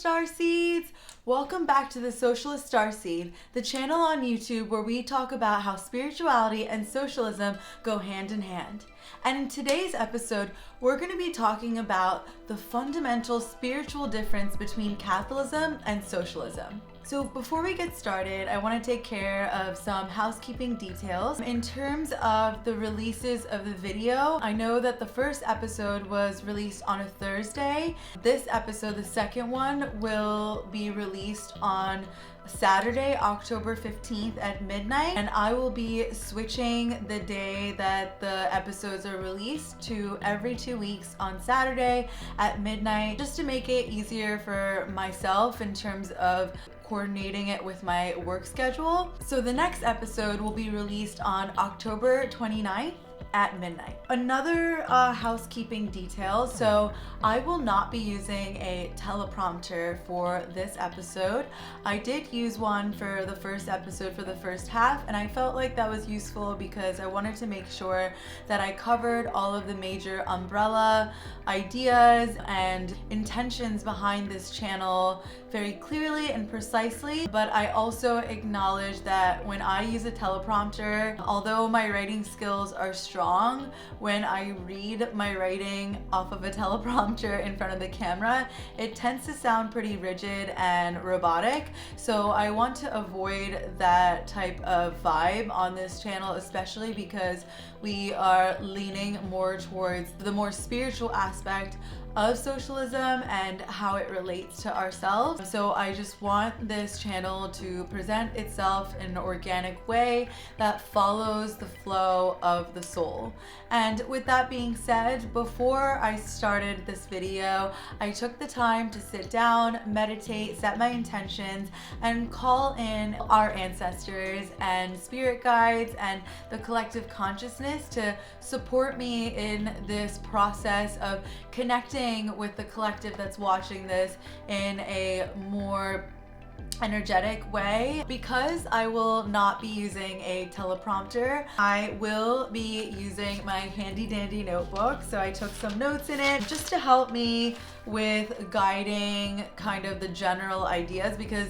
starseeds! Welcome back to the Socialist Starseed, the channel on YouTube where we talk about how spirituality and socialism go hand in hand. And in today's episode, we're going to be talking about the fundamental spiritual difference between capitalism and socialism. So before we get started, I want to take care of some housekeeping details. In terms of the releases of the video, I know that the first episode was released on a Thursday. This episode, the second one, will be released on Saturday, October 15th at midnight, and I will be switching the day that the episodes are released to every 2 weeks on Saturday at midnight, just to make it easier for myself in terms of coordinating it with my work schedule. So the next episode will be released on October 29th at midnight. Another housekeeping detail, so I will not be using a teleprompter for this episode. I did use one for the first episode for the first half, and I felt like that was useful because I wanted to make sure that I covered all of the major umbrella ideas and intentions behind this channel very clearly and precisely. But I also acknowledge that when I use a teleprompter, although my writing skills are strong, when I read my writing off of a teleprompter in front of the camera, it tends to sound pretty rigid and robotic. So I want to avoid that type of vibe on this channel, especially because we are leaning more towards the more spiritual aspect of socialism and how it relates to ourselves. So I just want this channel to present itself in an organic way that follows the flow of the soul. And with that being said, before I started this video, I took the time to sit down, meditate, set my intentions, and call in our ancestors and spirit guides and the collective consciousness to support me in this process of connecting with the collective that's watching this in a more energetic way. Because I will not be using a teleprompter, I will be using my handy dandy notebook. So I took some notes in it just to help me with guiding kind of the general ideas, because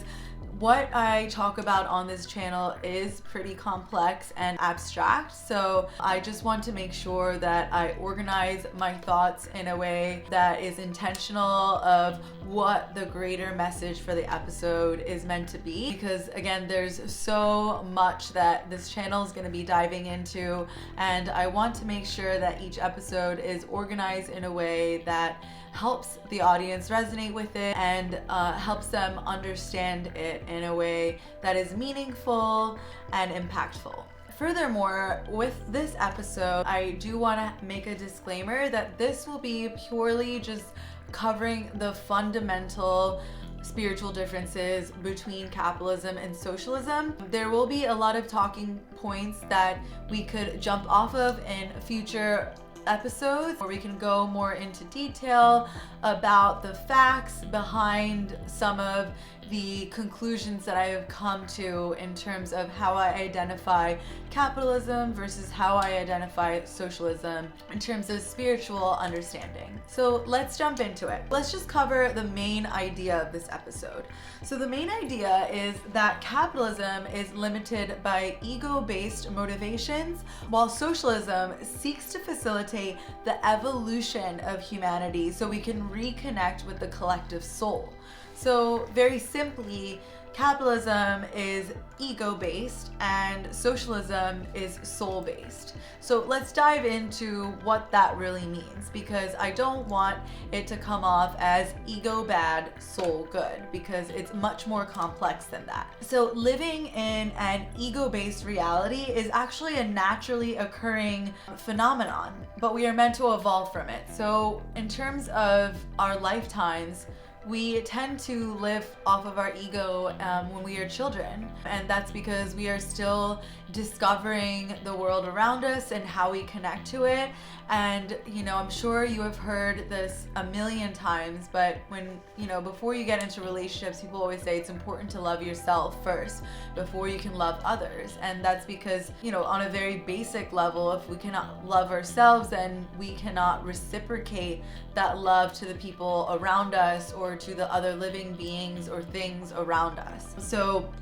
what I talk about on this channel is pretty complex and abstract. So I just want to make sure that I organize my thoughts in a way that is intentional of what the greater message for the episode is meant to be. Because again, there's so much that this channel is going to be diving into, and I want to make sure that each episode is organized in a way that helps the audience resonate with it and helps them understand it in a way that is meaningful and impactful. Furthermore, with this episode, I do want to make a disclaimer that this will be purely just covering the fundamental spiritual differences between capitalism and socialism. There will be a lot of talking points that we could jump off of in future episodes where we can go more into detail about the facts behind some of the conclusions that I have come to in terms of how I identify capitalism versus how I identify socialism in terms of spiritual understanding. So let's jump into it. Let's just cover the main idea of this episode. So the main idea is that capitalism is limited by ego-based motivations, while socialism seeks to facilitate the evolution of humanity so we can reconnect with the collective soul. So very simply, capitalism is ego-based and socialism is soul-based. So let's dive into what that really means, because I don't want it to come off as ego bad, soul good, because it's much more complex than that. So living in an ego-based reality is actually a naturally occurring phenomenon, but we are meant to evolve from it. So in terms of our lifetimes, we tend to live off of our ego when we are children, and that's because we are still discovering the world around us and how we connect to it. And I'm sure you have heard this a million times, but when before you get into relationships, people always say it's important to love yourself first before you can love others. And that's because on a very basic level, if we cannot love ourselves, then we cannot reciprocate that love to the people around us or or to the other living beings or things around us. So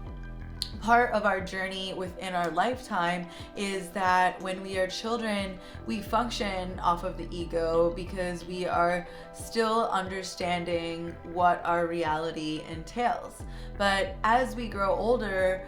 part of our journey within our lifetime is that when we are children, we function off of the ego because we are still understanding what our reality entails. But as we grow older,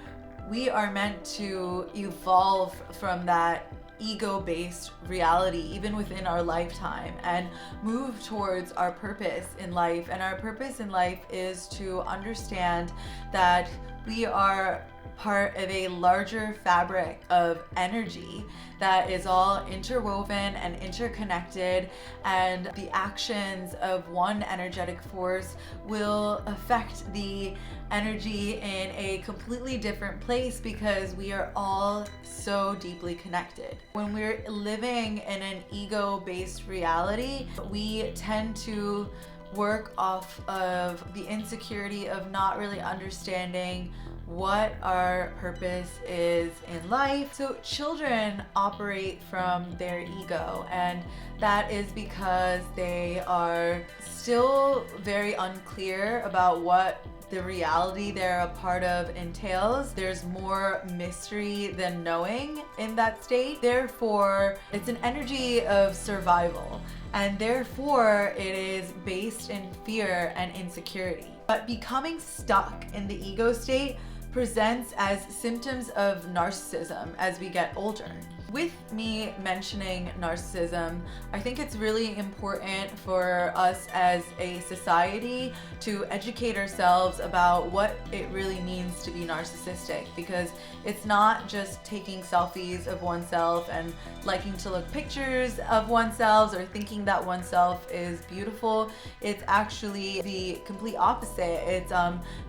we are meant to evolve from that ego-based reality even within our lifetime and move towards our purpose in life. And our purpose in life is to understand that we are part of a larger fabric of energy that is all interwoven and interconnected, and the actions of one energetic force will affect the energy in a completely different place because we are all so deeply connected. When we're living in an ego-based reality, we tend to work off of the insecurity of not really understanding what our purpose is in life. So children operate from their ego, and that is because they are still very unclear about what the reality they're a part of entails. There's more mystery than knowing in that state. Therefore, it's an energy of survival, and therefore it is based in fear and insecurity. But becoming stuck in the ego state presents as symptoms of narcissism as we get older. With me mentioning narcissism, I think it's really important for us as a society to educate ourselves about what it really means to be narcissistic, because it's not just taking selfies of oneself and liking to look pictures of oneself or thinking that oneself is beautiful. It's actually the complete opposite. It's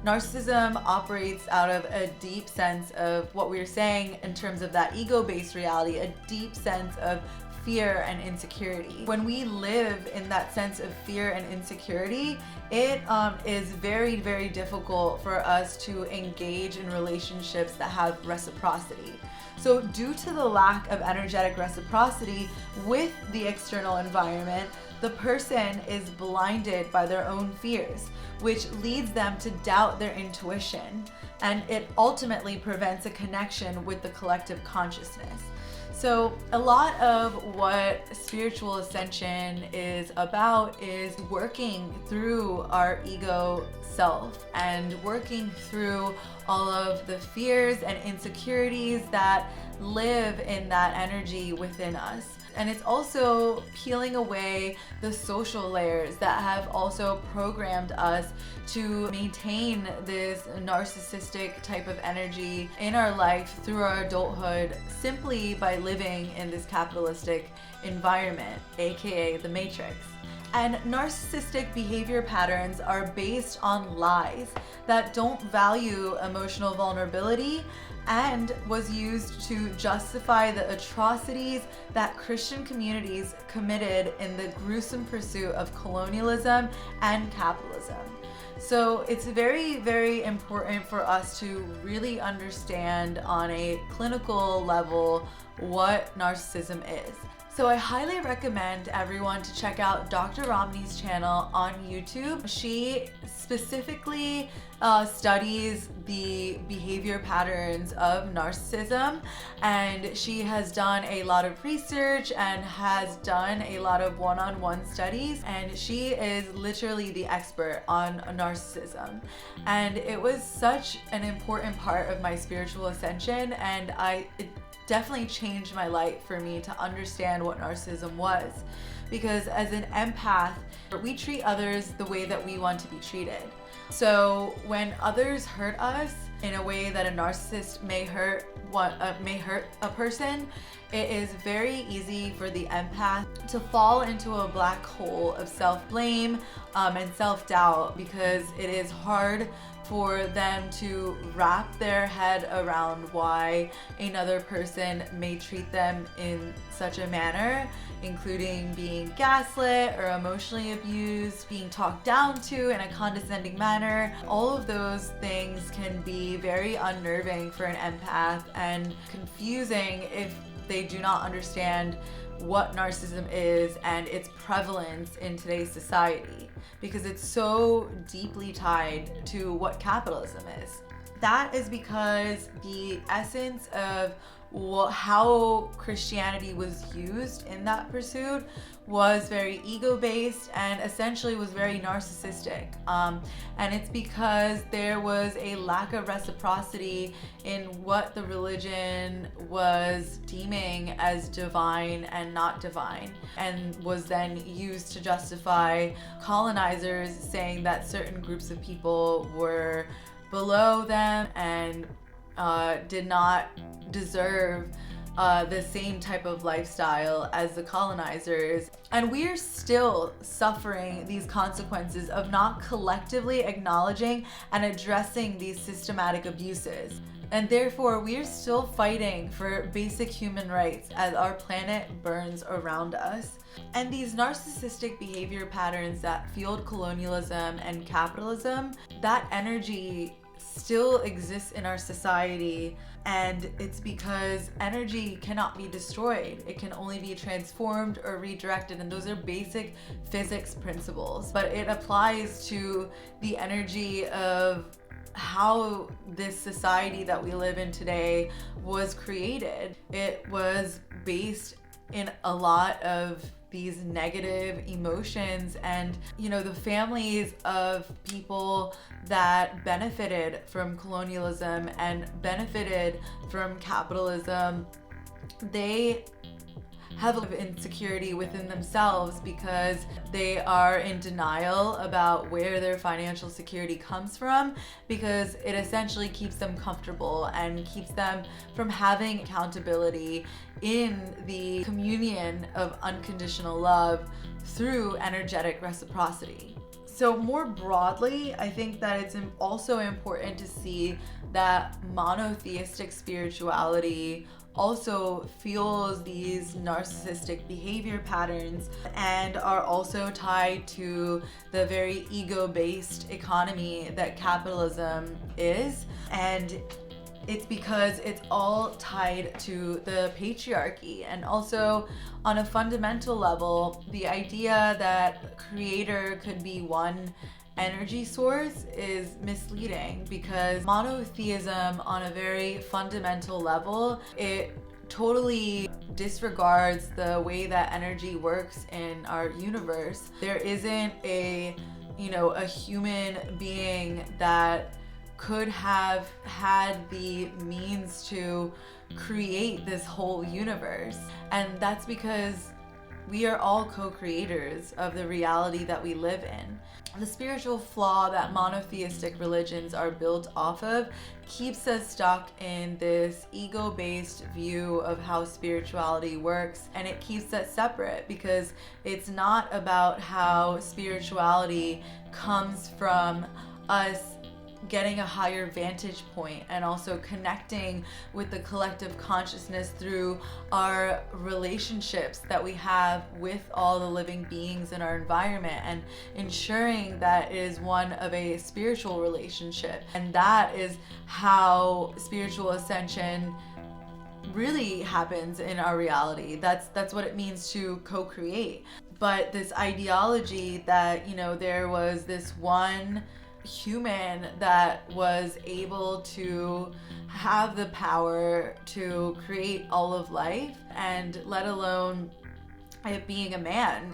narcissism operates out of a deep sense of what we were saying in terms of that ego-based reality, a deep sense of fear and insecurity. When we live in that sense of fear and insecurity, it is very, very difficult for us to engage in relationships that have reciprocity. So due to the lack of energetic reciprocity with the external environment, the person is blinded by their own fears, which leads them to doubt their intuition, and it ultimately prevents a connection with the collective consciousness. So a lot of what spiritual ascension is about is working through our ego self and working through all of the fears and insecurities that live in that energy within us. And it's also peeling away the social layers that have also programmed us to maintain this narcissistic type of energy in our life through our adulthood simply by living in this capitalistic environment, aka the Matrix. And narcissistic behavior patterns are based on lies that don't value emotional vulnerability and was used to justify the atrocities that Christian communities committed in the gruesome pursuit of colonialism and capitalism. So it's very, very important for us to really understand on a clinical level what narcissism is. So I highly recommend everyone to check out Dr. Ramani's channel on YouTube. She specifically studies the behavior patterns of narcissism, and she has done a lot of research and has done a lot of one-on-one studies, and she is literally the expert on narcissism. And it was such an important part of my spiritual ascension, and it definitely changed my life for me to understand what narcissism was. Because as an empath, we treat others the way that we want to be treated. So when others hurt us in a way that a narcissist may hurt a person, it is very easy for the empath to fall into a black hole of self-blame and self-doubt, because it is hard for them to wrap their head around why another person may treat them in such a manner, including being gaslit or emotionally abused, being talked down to in a condescending manner. All of those things can be very unnerving for an empath and confusing if they do not understand what narcissism is and its prevalence in today's society, because it's so deeply tied to what capitalism is. That is because the essence of how Christianity was used in that pursuit was very ego-based and essentially was very narcissistic. And it's because there was a lack of reciprocity in what the religion was deeming as divine and not divine, and was then used to justify colonizers saying that certain groups of people were below them and did not deserve the same type of lifestyle as the colonizers. And we're still suffering these consequences of not collectively acknowledging and addressing these systematic abuses. And therefore, we're still fighting for basic human rights as our planet burns around us. And these narcissistic behavior patterns that fueled colonialism and capitalism, that energy still exists in our society, and it's because energy cannot be destroyed. It can only be transformed or redirected, and those are basic physics principles. But it applies to the energy of how this society that we live in today was created. It was based in a lot of these negative emotions, and the families of people that benefited from colonialism and benefited from capitalism, they have an insecurity within themselves because they are in denial about where their financial security comes from, because it essentially keeps them comfortable and keeps them from having accountability in the communion of unconditional love through energetic reciprocity. So more broadly, I think that it's also important to see that monotheistic spirituality also fuels these narcissistic behavior patterns and are also tied to the very ego-based economy that capitalism is. And it's because it's all tied to the patriarchy. And also, on a fundamental level, the idea that creator could be one energy source is misleading, because monotheism, on a very fundamental level, it totally disregards the way that energy works in our universe. There isn't a human being that could have had the means to create this whole universe. And that's because we are all co-creators of the reality that we live in. The spiritual flaw that monotheistic religions are built off of keeps us stuck in this ego-based view of how spirituality works, and it keeps us separate because it's not about how spirituality comes from us getting a higher vantage point and also connecting with the collective consciousness through our relationships that we have with all the living beings in our environment, and ensuring that it is one of a spiritual relationship. And that is how spiritual ascension really happens in our reality. That's what it means to co-create. But this ideology that there was this one human that was able to have the power to create all of life, and let alone it being a man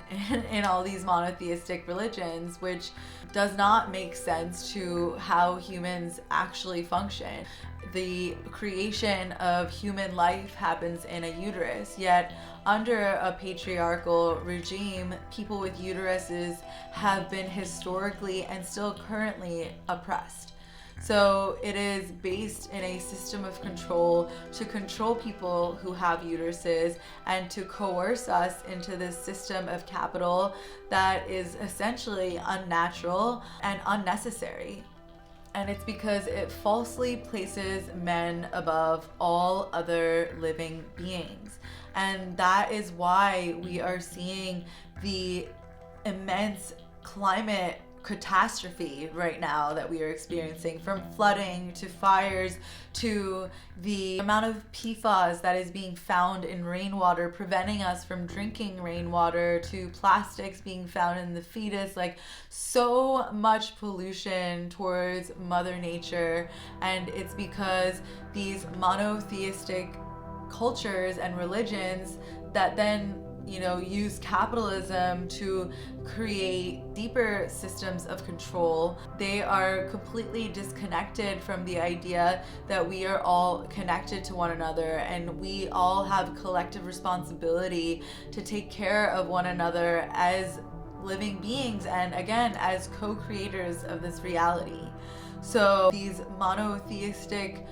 in all these monotheistic religions, which does not make sense to how humans actually function. The creation of human life happens in a uterus, yet under a patriarchal regime, people with uteruses have been historically and still currently oppressed. So it is based in a system of control to control people who have uteruses and to coerce us into this system of capital that is essentially unnatural and unnecessary. And it's because it falsely places men above all other living beings. And that is why we are seeing the immense climate catastrophe right now that we are experiencing, from flooding to fires to the amount of PFAS that is being found in rainwater, preventing us from drinking rainwater, to plastics being found in the fetus. Like, so much pollution towards Mother Nature. And it's because these monotheistic cultures and religions that then use capitalism to create deeper systems of control. They are completely disconnected from the idea that we are all connected to one another, and we all have collective responsibility to take care of one another as living beings, and again, as co-creators of this reality. So these monotheistic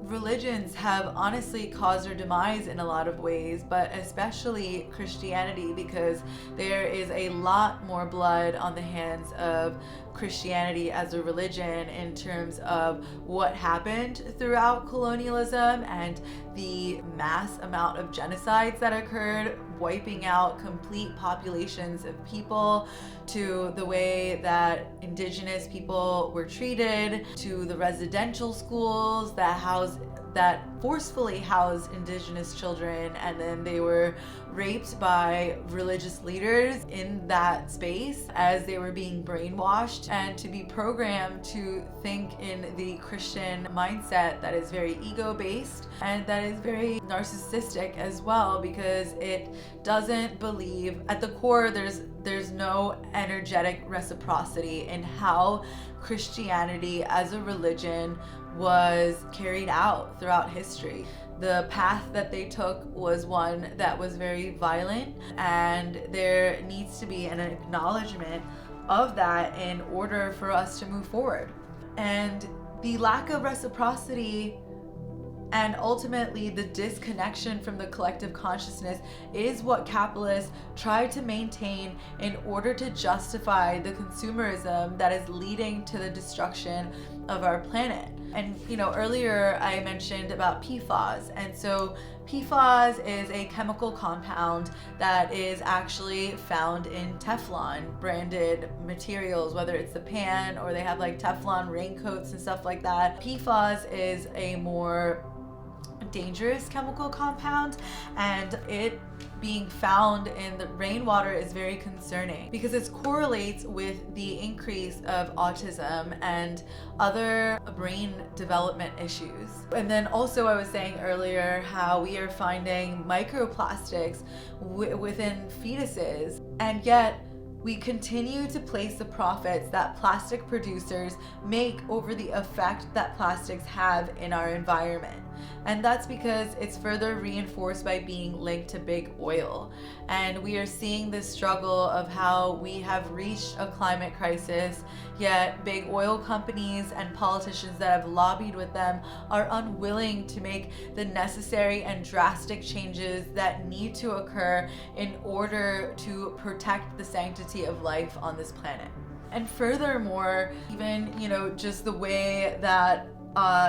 religions have honestly caused our demise in a lot of ways, but especially Christianity, because there is a lot more blood on the hands of Christianity as a religion in terms of what happened throughout colonialism and the mass amount of genocides that occurred, wiping out complete populations of people, to the way that indigenous people were treated, to the residential schools that forcefully housed indigenous children, and then they were raped by religious leaders in that space as they were being brainwashed and to be programmed to think in the Christian mindset that is very ego-based and that is very narcissistic as well, because it doesn't believe, at the core, there's no energetic reciprocity in how Christianity as a religion was carried out throughout history. The path that they took was one that was very violent, and there needs to be an acknowledgement of that in order for us to move forward. And the lack of reciprocity and ultimately the disconnection from the collective consciousness is what capitalists try to maintain in order to justify the consumerism that is leading to the destruction of our planet. And earlier I mentioned about PFAS, and so PFAS is a chemical compound that is actually found in Teflon branded materials, whether it's the pan or they have like Teflon raincoats and stuff like that. PFAS is a more dangerous chemical compound, and it being found in the rainwater is very concerning because it correlates with the increase of autism and other brain development issues. And then also I was saying earlier how we are finding microplastics within fetuses, and yet we continue to place the profits that plastic producers make over the effect that plastics have in our environment. And that's because it's further reinforced by being linked to big oil. And we are seeing this struggle of how we have reached a climate crisis, yet big oil companies and politicians that have lobbied with them are unwilling to make the necessary and drastic changes that need to occur in order to protect the sanctity of life on this planet. And furthermore, even, just the way that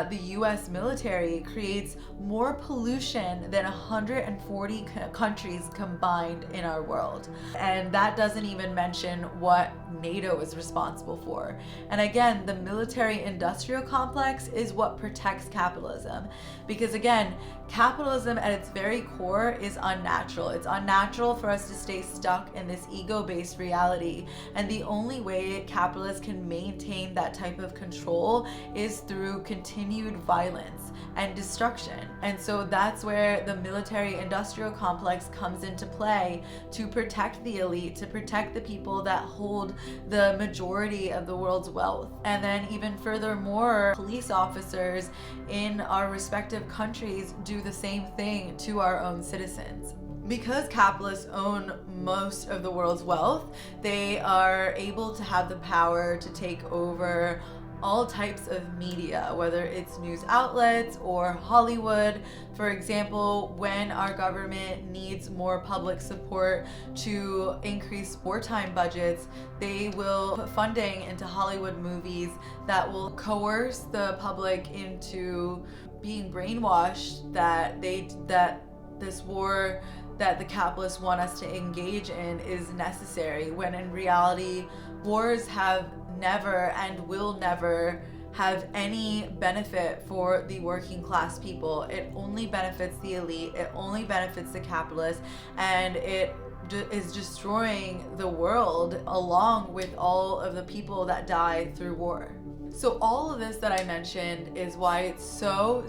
the US military creates more pollution than 140 countries combined in our world. And that doesn't even mention what NATO is responsible for. And again, the military-industrial complex is what protects capitalism. Because again, capitalism at its very core is unnatural. It's unnatural for us to stay stuck in this ego-based reality. And the only way capitalists can maintain that type of control is through continued violence and destruction. And so that's where the military-industrial complex comes into play, to protect the elite, to protect the people that hold the majority of the world's wealth. And then even furthermore, police officers in our respective countries do the same thing to our own citizens. Because capitalists own most of the world's wealth, they are able to have the power to take over all types of media, whether it's news outlets or Hollywood. For example, when our government needs more public support to increase wartime budgets, they will put funding into Hollywood movies that will coerce the public into being brainwashed that this war that the capitalists want us to engage in is necessary, when in reality, wars have never and will never have any benefit for the working class people. It only benefits the elite, it only benefits the capitalists, and it is destroying the world along with all of the people that die through war. So all of this that I mentioned is why it's so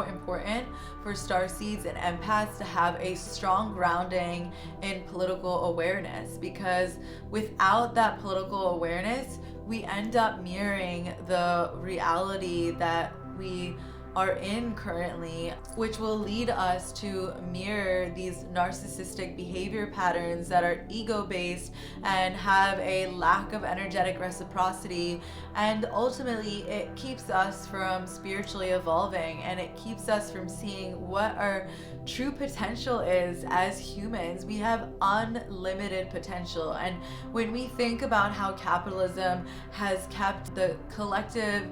important for starseeds and empaths to have a strong grounding in political awareness, because without that political awareness, we end up mirroring the reality that we are in currently, which will lead us to mirror these narcissistic behavior patterns that are ego-based and have a lack of energetic reciprocity. And ultimately, it keeps us from spiritually evolving, and it keeps us from seeing what our true potential is as humans. We have unlimited potential. And when we think about how capitalism has kept the collective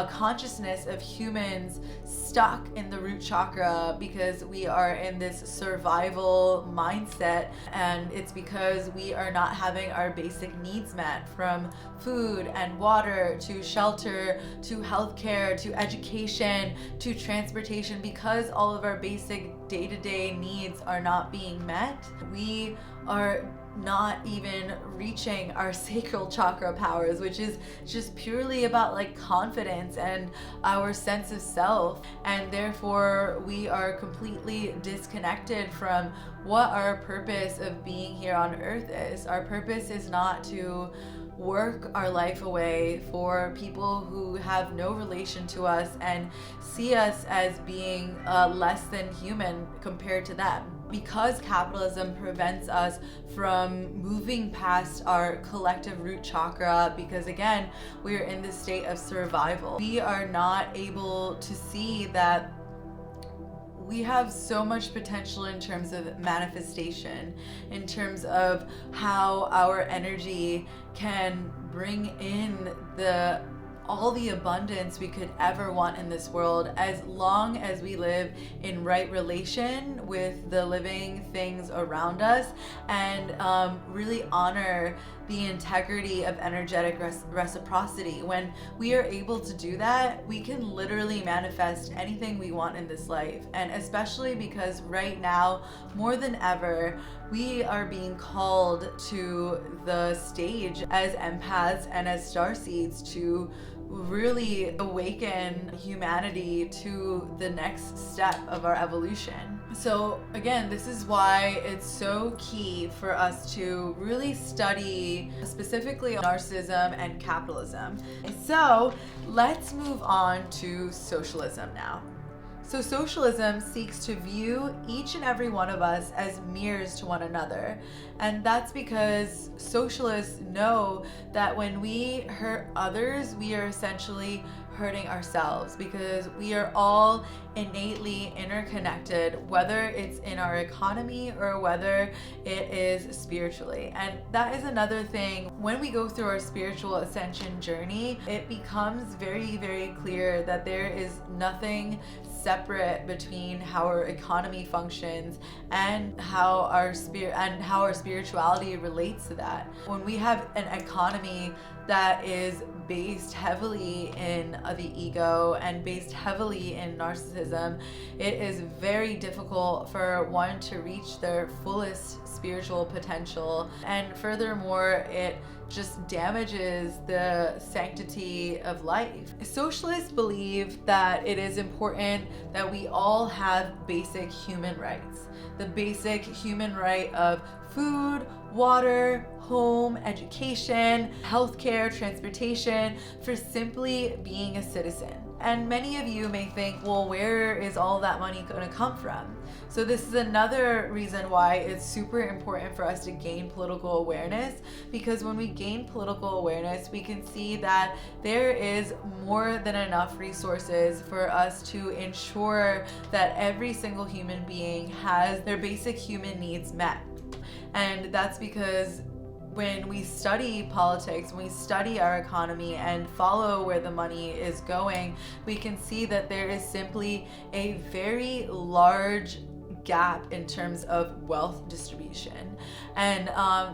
consciousness of humans stuck in the root chakra, because we are in this survival mindset, and it's because we are not having our basic needs met, from food and water to shelter to healthcare to education to transportation. Because all of our basic day-to-day needs are not being met, we are not even reaching our sacral chakra powers, which is just purely about like confidence and our sense of self. And therefore we are completely disconnected from what our purpose of being here on earth is. Our purpose is not to work our life away for people who have no relation to us and see us as being less than human compared to them. Because capitalism prevents us from moving past our collective root chakra, because again, we're in this state of survival, we are not able to see that we have so much potential in terms of manifestation, in terms of how our energy can bring in all the abundance we could ever want in this world, as long as we live in right relation with the living things around us, and really honor the integrity of energetic reciprocity. When we are able to do that, we can literally manifest anything we want in this life. And especially because right now, more than ever, we are being called to the stage as empaths and as starseeds to really awaken humanity to the next step of our evolution. So again, this is why it's so key for us to really study specifically narcissism and capitalism. And so let's move on to socialism now. So socialism seeks to view each and every one of us as mirrors to one another. And that's because socialists know that when we hurt others, we are essentially hurting ourselves, because we are all innately interconnected, whether it's in our economy or whether it is spiritually. And that is another thing. When we go through our spiritual ascension journey, it becomes very clear that there is nothing separate between how our economy functions and how our spirituality relates to that. When we have an economy that is based heavily in the ego and based heavily in narcissism, it is very difficult for one to reach their fullest spiritual potential. And furthermore, it just damages the sanctity of life. Socialists believe that it is important that we all have basic human rights. The basic human right of food, water, home, education, healthcare, transportation, for simply being a citizen. And many of you may think, well, where is all that money going to come from? So this is another reason why it's super important for us to gain political awareness, because when we gain political awareness, we can see that there is more than enough resources for us to ensure that every single human being has their basic human needs met. And that's because when we study politics, when we study our economy and follow where the money is going, we can see that there is simply a very large gap in terms of wealth distribution. And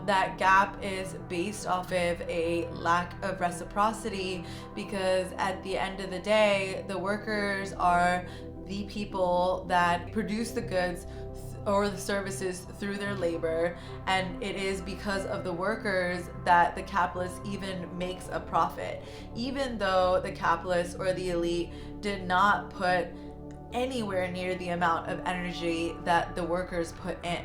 that gap is based off of a lack of reciprocity, because at the end of the day, the workers are the people that produce the goods or the services through their labor, and it is because of the workers that the capitalist even makes a profit, even though the capitalist or the elite did not put anywhere near the amount of energy that the workers put in.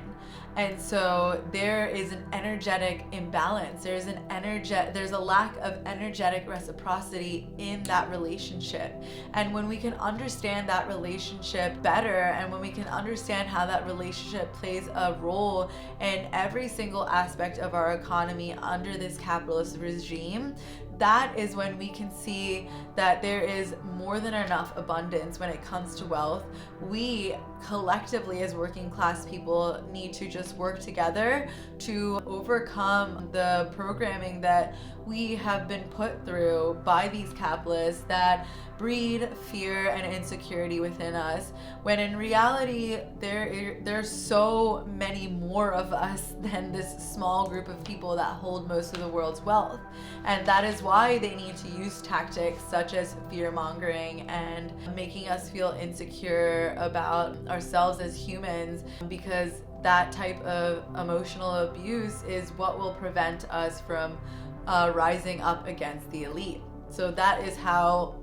And so there is an energetic imbalance. There's a lack of energetic reciprocity in that relationship. And when we can understand that relationship better, and when we can understand how that relationship plays a role in every single aspect of our economy under this capitalist regime, that is when we can see that there is more than enough abundance when it comes to wealth. We collectively, as working class people, need to just work together to overcome the programming that we have been put through by these capitalists that breed fear and insecurity within us, when in reality there's so many more of us than this small group of people that hold most of the world's wealth. And that is why they need to use tactics such as fear-mongering and making us feel insecure about ourselves as humans, because that type of emotional abuse is what will prevent us from rising up against the elite. So that is how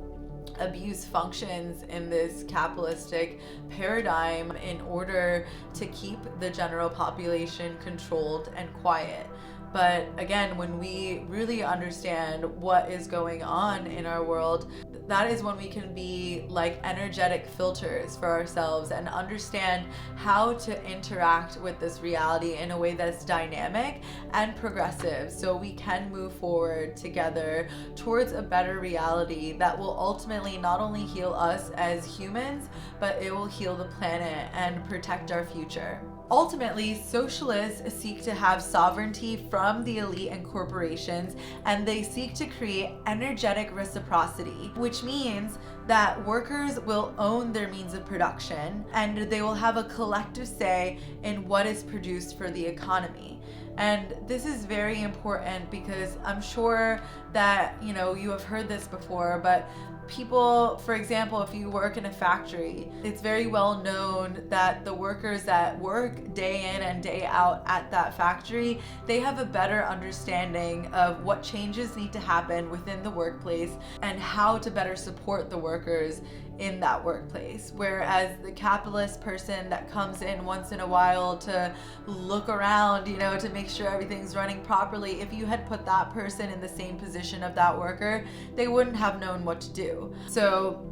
abuse functions in this capitalistic paradigm in order to keep the general population controlled and quiet. But again, when we really understand what is going on in our world, that is when we can be like energetic filters for ourselves and understand how to interact with this reality in a way that's dynamic and progressive, so we can move forward together towards a better reality that will ultimately not only heal us as humans, but it will heal the planet and protect our future. Ultimately, socialists seek to have sovereignty from the elite and corporations, and they seek to create energetic reciprocity, which means that workers will own their means of production and they will have a collective say in what is produced for the economy. And this is very important because I'm sure that, you have heard this before, but people, for example, if you work in a factory, it's very well known that the workers that work day in and day out at that factory, they have a better understanding of what changes need to happen within the workplace and how to better support the workers in that workplace. Whereas the capitalist person that comes in once in a while to look around, to make sure everything's running properly, if you had put that person in the same position of that worker, they wouldn't have known what to do. So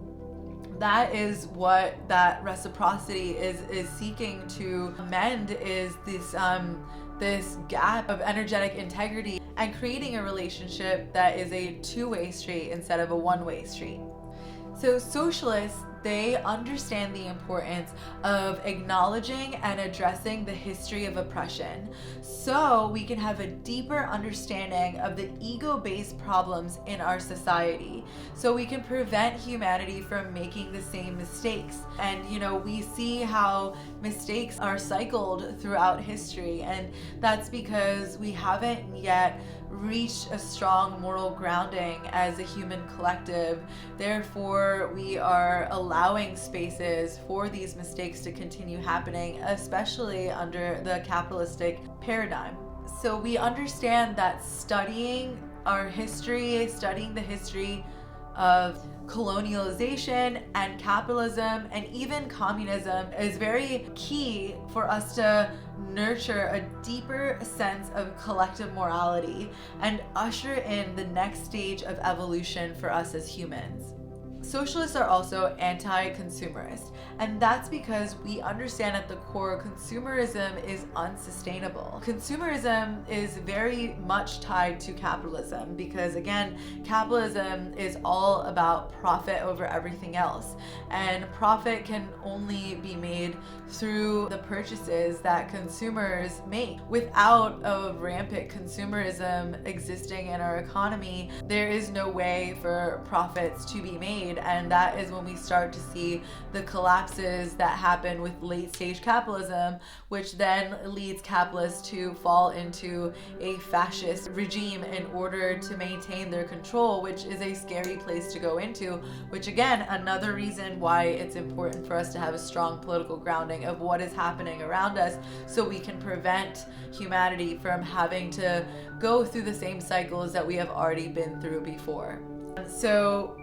that is what that reciprocity is seeking to mend, is this gap of energetic integrity and creating a relationship that is a two-way street instead of a one-way street. So socialists, they understand the importance of acknowledging and addressing the history of oppression, so we can have a deeper understanding of the ego-based problems in our society, so we can prevent humanity from making the same mistakes. And we see how mistakes are cycled throughout history, and that's because we haven't yet reached a strong moral grounding as a human collective. Therefore, we are allowing spaces for these mistakes to continue happening, especially under the capitalistic paradigm. So we understand that studying our history, studying the history of colonialization and capitalism and even communism is very key for us to nurture a deeper sense of collective morality and usher in the next stage of evolution for us as humans. Socialists are also anti-consumerist, and that's because we understand at the core consumerism is unsustainable. Consumerism is very much tied to capitalism because, again, capitalism is all about profit over everything else, and profit can only be made through the purchases that consumers make. Without a rampant consumerism existing in our economy, there is no way for profits to be made side, and that is when we start to see the collapses that happen with late stage capitalism, which then leads capitalists to fall into a fascist regime in order to maintain their control, which is a scary place to go into, which again, another reason why it's important for us to have a strong political grounding of what is happening around us, so we can prevent humanity from having to go through the same cycles that we have already been through before. So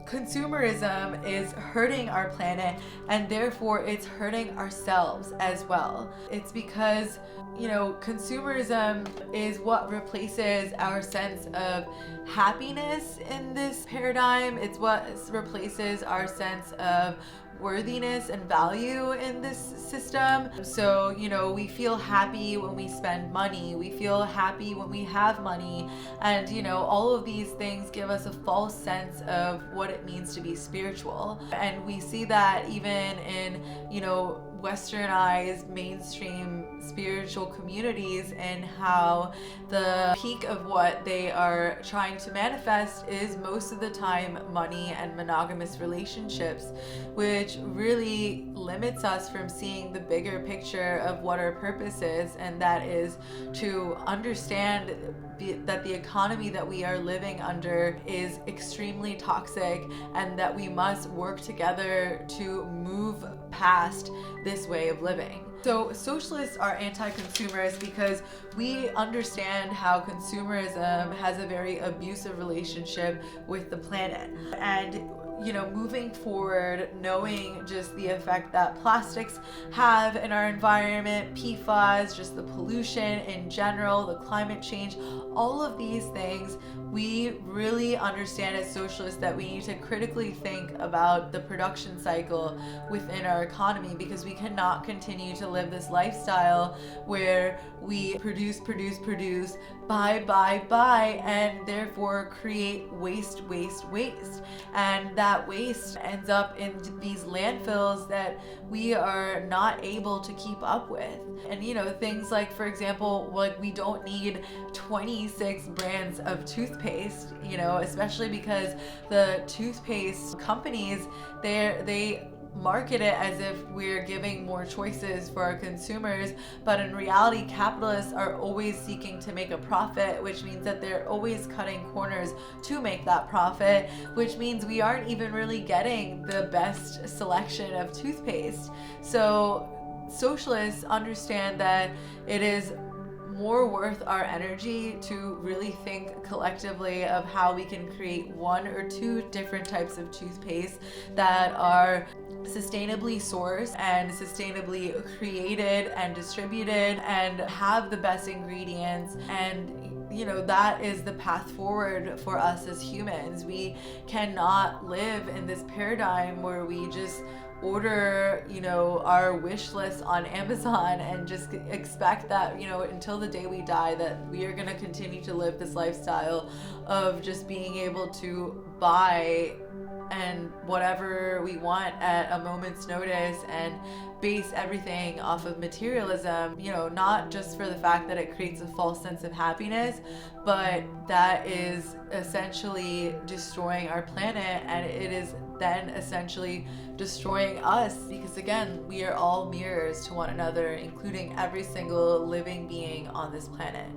consumerism is hurting our planet, and therefore it's hurting ourselves as well. It's because, consumerism is what replaces our sense of happiness in this paradigm. It's what replaces our sense of worthiness and value in this system. So, we feel happy when we spend money, we feel happy when we have money, and all of these things give us a false sense of what it means to be spiritual. And we see that even in, westernized mainstream spiritual communities, and how the peak of what they are trying to manifest is most of the time money and monogamous relationships, which really limits us from seeing the bigger picture of what our purpose is, and that is to understand that the economy that we are living under is extremely toxic, and that we must work together to move past this way of living. So socialists are anti-consumerist because we understand how consumerism has a very abusive relationship with the planet. And moving forward, knowing just the effect that plastics have in our environment, PFAS, just the pollution in general, the climate change, all of these things, we really understand as socialists that we need to critically think about the production cycle within our economy, because we cannot continue to live this lifestyle where we produce, buy, and therefore create waste. And that waste ends up in these landfills that we are not able to keep up with. And things like, for example, like we don't need 26 brands of toothpaste, especially because the toothpaste companies, they market it as if we're giving more choices for our consumers, but in reality, capitalists are always seeking to make a profit, which means that they're always cutting corners to make that profit, which means we aren't even really getting the best selection of toothpaste. So socialists understand that it is more worth our energy to really think collectively of how we can create one or two different types of toothpaste that are sustainably sourced and sustainably created and distributed and have the best ingredients. And that is the path forward for us as humans. We cannot live in this paradigm where we just order, our wish list on Amazon and just expect that, until the day we die, that we are going to continue to live this lifestyle of just being able to buy and whatever we want at a moment's notice and base everything off of materialism, not just for the fact that it creates a false sense of happiness, but that is essentially destroying our planet, and it is then essentially destroying us, because again, we are all mirrors to one another, including every single living being on this planet.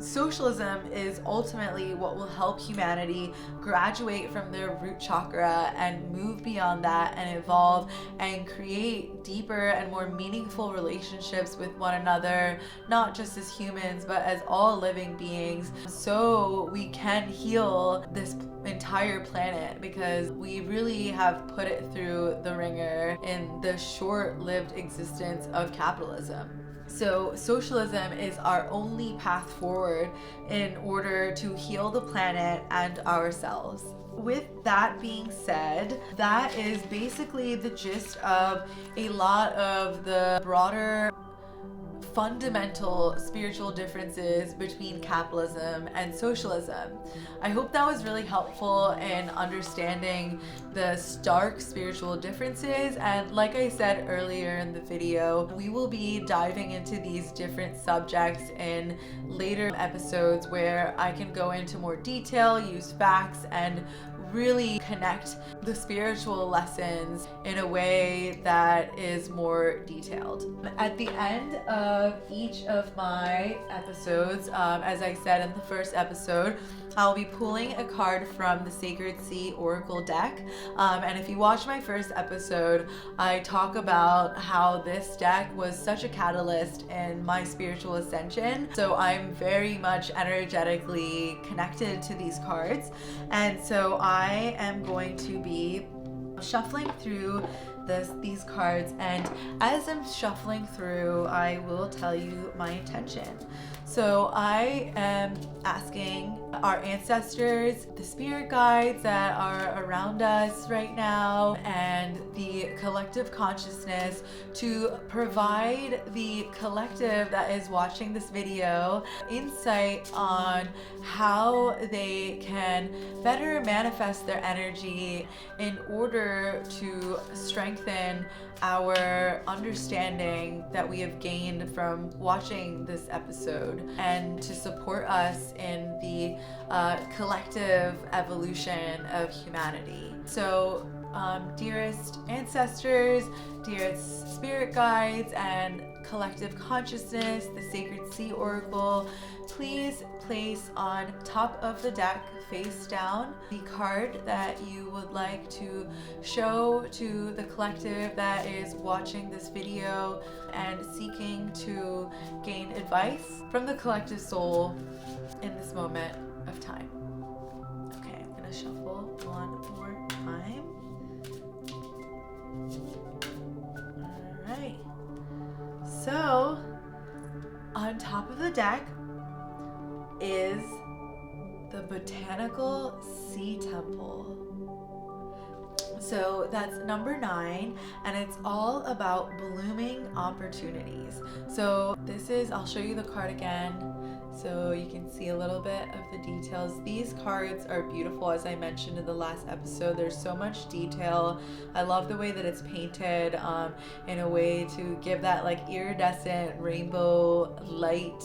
Socialism is ultimately what will help humanity graduate from their root chakra and move beyond that and evolve and create deeper and more meaningful relationships with one another, not just as humans, but as all living beings, so we can heal this entire planet, because we really have put it through the ringer in the short-lived existence of capitalism. So socialism is our only path forward in order to heal the planet and ourselves. With that being said, that is basically the gist of a lot of the broader fundamental spiritual differences between capitalism and socialism. I hope that was really helpful in understanding the stark spiritual differences, and like I said earlier in the video, we will be diving into these different subjects in later episodes where I can go into more detail, use facts, and really connect the spiritual lessons in a way that is more detailed. At the end of each of my episodes, as I said in the first episode, I'll be pulling a card from the Sacred Sea Oracle deck. And if you watch my first episode, I talk about how this deck was such a catalyst in my spiritual ascension. So I'm very much energetically connected to these cards. And so I am going to be shuffling through these cards, and as I'm shuffling through, I will tell you my intention. So I am asking our ancestors, the spirit guides that are around us right now, and the collective consciousness to provide the collective that is watching this video insight on how they can better manifest their energy in order to strengthen our understanding that we have gained from watching this episode, and to support us in the collective evolution of humanity. So dearest ancestors, dearest spirit guides, and collective consciousness, the Sacred Sea Oracle, please place on top of the deck, face down, the card that you would like to show to the collective that is watching this video and seeking to gain advice from the collective soul in this moment of time. Okay, I'm gonna shuffle one more time. All right. So, on top of the deck is the Botanical Sea Temple. So that's number 9, and it's all about blooming opportunities. So this is, I'll show you the card again so you can see a little bit of the details. These cards are beautiful, as I mentioned in the last episode. There's so much detail. I love the way that it's painted in a way to give that like iridescent rainbow light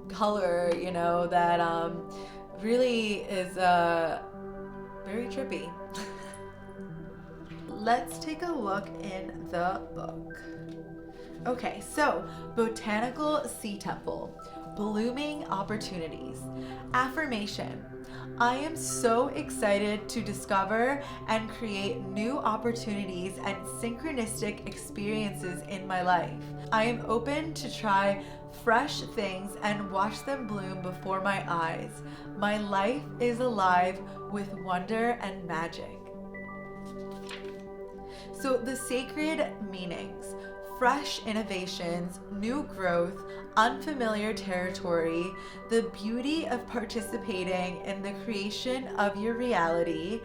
color, you know, that really is very trippy. Let's take a look in the book. Okay, so Botanical Sea Temple, blooming opportunities. Affirmation: I am so excited to discover and create new opportunities and synchronistic experiences in my life. I am open to try fresh things and watch them bloom before my eyes. My life is alive with wonder and magic. So the sacred meanings: fresh innovations, new growth, unfamiliar territory, the beauty of participating in the creation of your reality,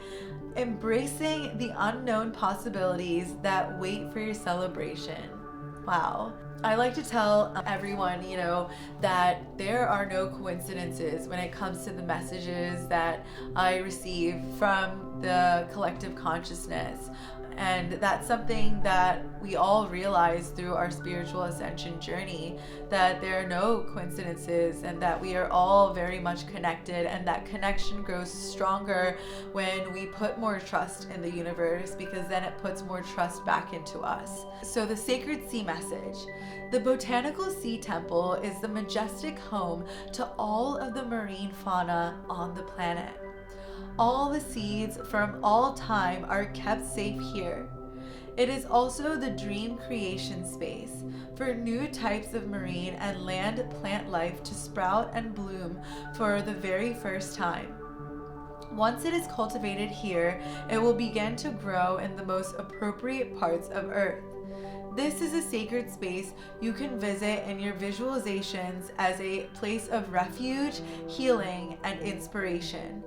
embracing the unknown possibilities that wait for your celebration. Wow. I like to tell everyone, you know, that there are no coincidences when it comes to the messages that I receive from the collective consciousness. And that's something that we all realize through our spiritual ascension journey, that there are no coincidences and that we are all very much connected, and that connection grows stronger when we put more trust in the universe, because then it puts more trust back into us. So the Sacred Sea message: the Botanical Sea Temple is the majestic home to all of the marine fauna on the planet. All the seeds from all time are kept safe here. It is also the dream creation space for new types of marine and land plant life to sprout and bloom for the very first time. Once it is cultivated here, it will begin to grow in the most appropriate parts of Earth. This is a sacred space you can visit in your visualizations as a place of refuge, healing, and inspiration.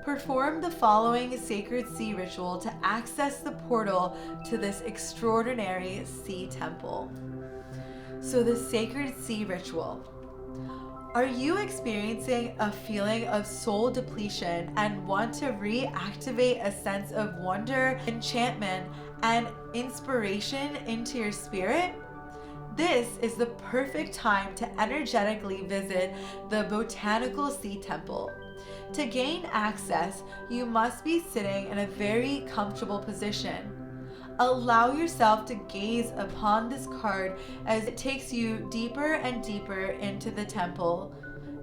Perform the following sacred sea ritual to access the portal to this extraordinary sea temple. So the sacred sea ritual. Are you experiencing a feeling of soul depletion and want to reactivate a sense of wonder, enchantment, and inspiration into your spirit? This is the perfect time to energetically visit the Botanical Sea Temple. To gain access, you must be sitting in a very comfortable position. Allow yourself to gaze upon this card as it takes you deeper and deeper into the temple.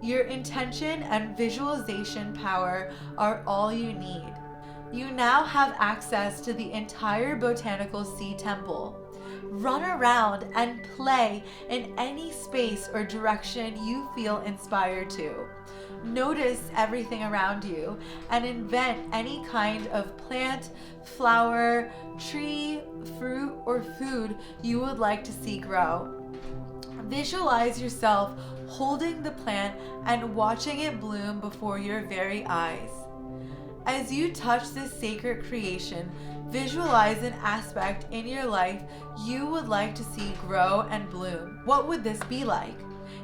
Your intention and visualization power are all you need. You now have access to the entire botanical sea temple. Run around and play in any space or direction you feel inspired to. Notice everything around you and invent any kind of plant, flower, tree, fruit, or food you would like to see grow. Visualize yourself holding the plant and watching it bloom before your very eyes. As you touch this sacred creation, visualize an aspect in your life you would like to see grow and bloom. What would this be like?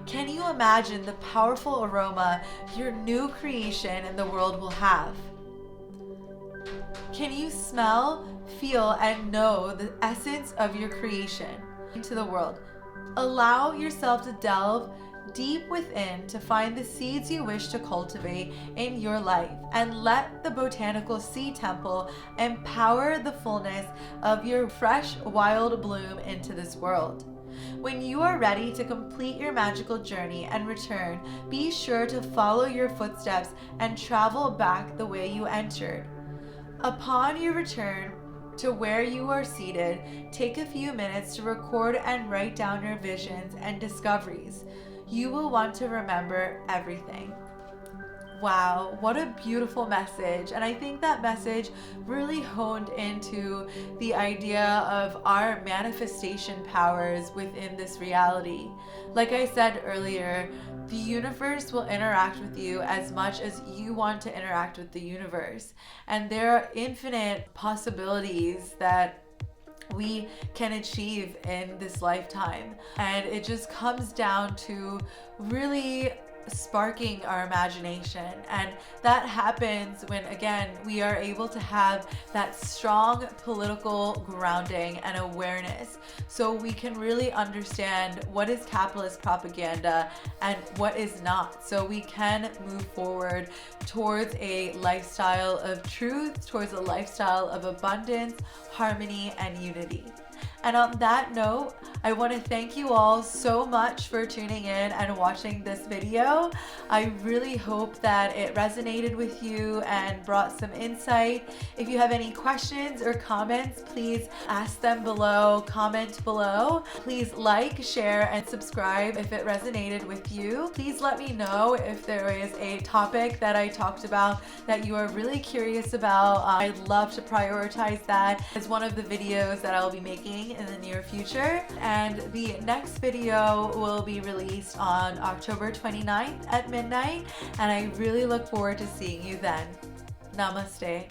Can you imagine the powerful aroma your new creation in the world will have? Can you smell, feel, and know the essence of your creation into the world? Allow yourself to delve deep within to find the seeds you wish to cultivate in your life, and let the botanical sea temple empower the fullness of your fresh, wild bloom into this world. When you are ready to complete your magical journey and return, be sure to follow your footsteps and travel back the way you entered. Upon your return to where you are seated, take a few minutes to record and write down your visions and discoveries. You will want to remember everything. Wow, what a beautiful message. And I think that message really honed into the idea of our manifestation powers within this reality. Like I said earlier, the universe will interact with you as much as you want to interact with the universe. And there are infinite possibilities that we can achieve in this lifetime. And it just comes down to really sparking our imagination, and that happens when, again, we are able to have that strong political grounding and awareness, so we can really understand what is capitalist propaganda and what is not, so we can move forward towards a lifestyle of truth, towards a lifestyle of abundance, harmony, and unity. And on that note, I want to thank you all so much for tuning in and watching this video. I really hope that it resonated with you and brought some insight. If you have any questions or comments, please ask them below, comment below. Please like, share, and subscribe if it resonated with you. Please let me know if there is a topic that I talked about that you are really curious about. I'd love to prioritize that as one of the videos that I'll be making in the near future. And the next video will be released on October 29th at midnight, and I really look forward to seeing you then. Namaste.